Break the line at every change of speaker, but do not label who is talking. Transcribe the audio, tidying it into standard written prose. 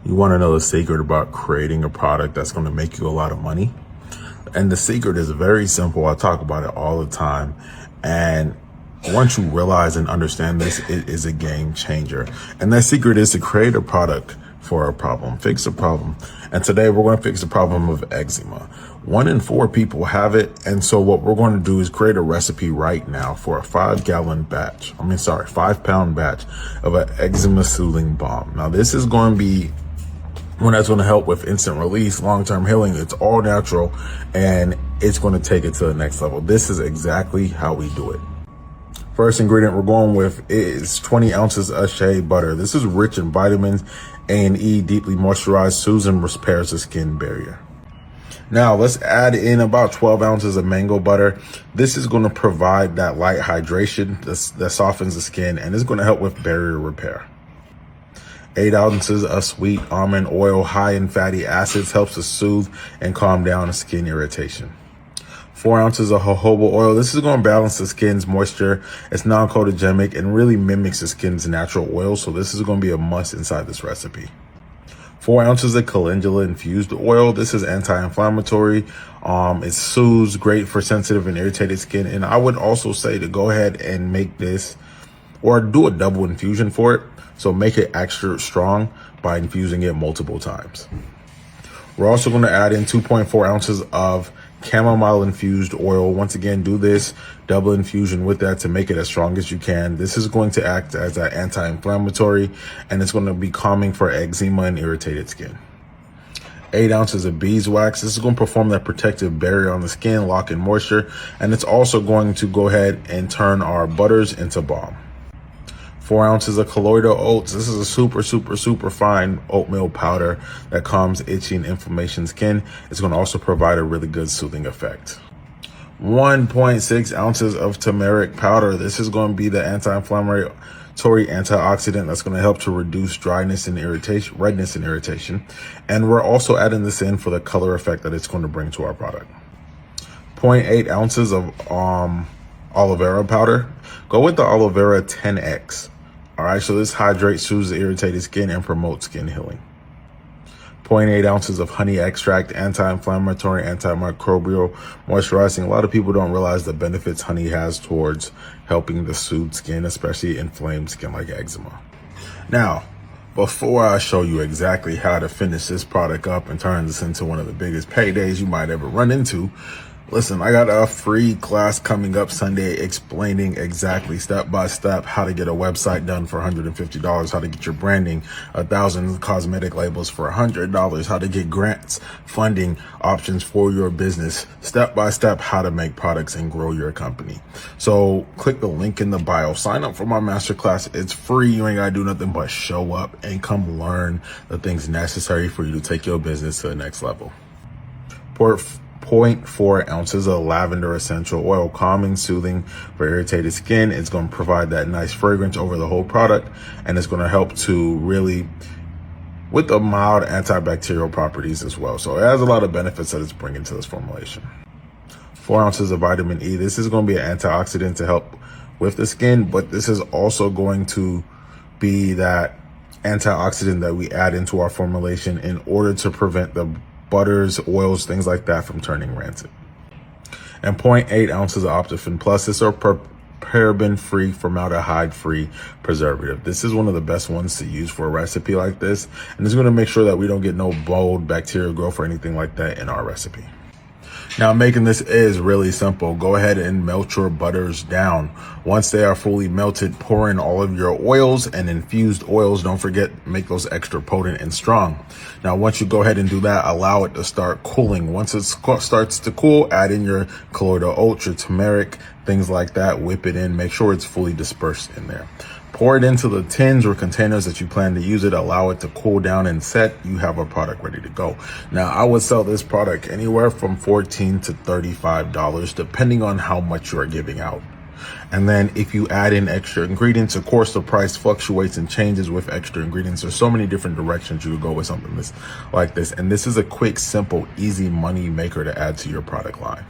You want to know the secret about creating a product that's going to make you a lot of money? And the secret is very simple. I talk about it all the time. And once you realize and understand this, it is a game changer. And that secret is to create a product for a problem, fix a problem. And today we're going to fix the problem of eczema. 1 in 4 people have it. And so what we're going to do is create a recipe right now for a 5-pound batch of an eczema soothing balm. Now this is going to be one that's going to help with instant release, long-term healing. It's all natural and it's going to take it to the next level. This is exactly how we do it. First ingredient we're going with is 20 ounces of shea butter. This is rich in vitamins A and E, deeply moisturized, soothes and repairs the skin barrier. Now let's add in about 12 ounces of mango butter. This is going to provide that light hydration that softens the skin and is going to help with barrier repair. 8 ounces of sweet almond oil, high in fatty acids, helps to soothe and calm down skin irritation. 4 ounces of jojoba oil. This is going to balance the skin's moisture. It's non-codogenic and really mimics the skin's natural oil. So this is going to be a must inside this recipe. 4 ounces of calendula infused oil. This is anti-inflammatory. It soothes, great for sensitive and irritated skin. And I would also say to go ahead and make this or do a double infusion for it. So make it extra strong by infusing it multiple times. We're also going to add in 2.4 ounces of chamomile infused oil. Once again, do this double infusion with that to make it as strong as you can. This is going to act as an anti-inflammatory and it's going to be calming for eczema and irritated skin. 8 ounces of beeswax. This is going to perform that protective barrier on the skin, lock in moisture, and it's also going to go ahead and turn our butters into balm. 4 ounces of colloidal oats. This is a super fine oatmeal powder that calms itchy and inflammation skin. It's going to also provide a really good soothing effect. 1.6 ounces of turmeric powder. This is going to be the anti-inflammatory antioxidant that's going to help to reduce dryness and irritation, redness and irritation. And we're also adding this in for the color effect that it's going to bring to our product. 0.8 ounces of aloe vera powder. Go with the aloe vera 10X. All right, so this hydrates, soothes the irritated skin and promotes skin healing. 0.8 ounces of honey extract, anti-inflammatory, antimicrobial, moisturizing. A lot of people don't realize the benefits honey has towards helping to soothe skin, especially inflamed skin like eczema. Now, before I show you exactly how to finish this product up and turn this into one of the biggest paydays you might ever run into, listen, I got a free class coming up Sunday explaining exactly step-by-step how to get a website done for $150, how to get your branding, 1,000 cosmetic labels for $100, how to get grants, funding options for your business, step-by-step how to make products and grow your company. So click the link in the bio, sign up for my masterclass. It's free. You ain't got to do nothing but show up and come learn the things necessary for you to take your business to the next level. 0.4 ounces of lavender essential oil, calming, soothing for irritated skin. It's going to provide that nice fragrance over the whole product, and it's going to help to really with the mild antibacterial properties as well. So it has a lot of benefits that it's bringing to this formulation. 4 ounces of vitamin E. This is going to be an antioxidant to help with the skin, but this is also going to be that antioxidant that we add into our formulation in order to prevent the butters, oils, things like that from turning rancid. And 0.8 ounces of Optifin Plus. This is paraben-free, formaldehyde-free preservative. This is one of the best ones to use for a recipe like this. And it's going to make sure that we don't get no mold, bacterial growth, or anything like that in our recipe. Now, making this is really simple. Go ahead and melt your butters down. Once they are fully melted, pour in all of your oils and infused oils. Don't forget, make those extra potent and strong. Now, once you go ahead and do that, allow it to start cooling. Once it starts to cool, add in your colloidal oats, your turmeric, things like that. Whip it in. Make sure it's fully dispersed in there. Pour it into the tins or containers that you plan to use it. Allow it to cool down and set. You have a product ready to go. Now, I would sell this product anywhere from $14 to $35, depending on how much you are giving out. And then if you add in extra ingredients, of course, the price fluctuates and changes with extra ingredients. There's so many different directions you could go with something like this. And this is a quick, simple, easy money maker to add to your product line.